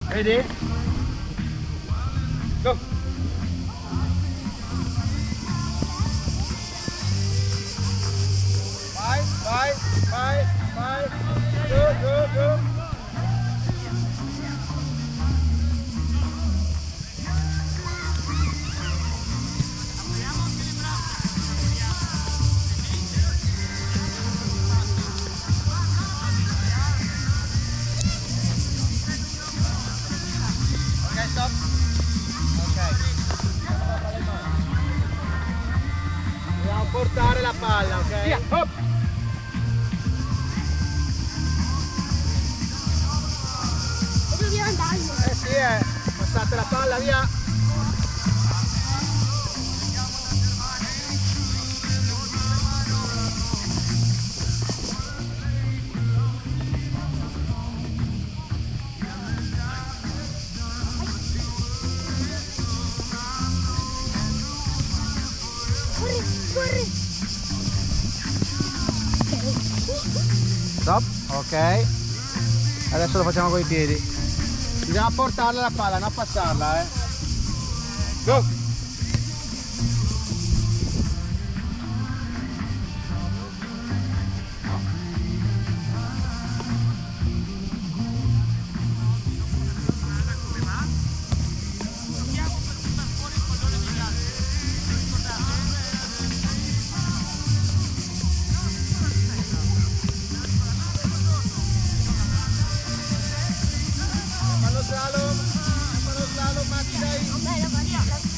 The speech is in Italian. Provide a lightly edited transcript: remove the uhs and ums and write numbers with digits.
Vedi? Go! Vai, vai, vai, vai! Go, go, go! Stop. Ok. Dobbiamo portare la palla, ok? Via. Hop. Dove dobbiamo andare? Sì, passate la palla, via. Corri. Stop, ok. Adesso lo facciamo con i piedi. Bisogna portarla la palla, non passarla, Go! Fallo slalom, Matti, dai! Vabbè,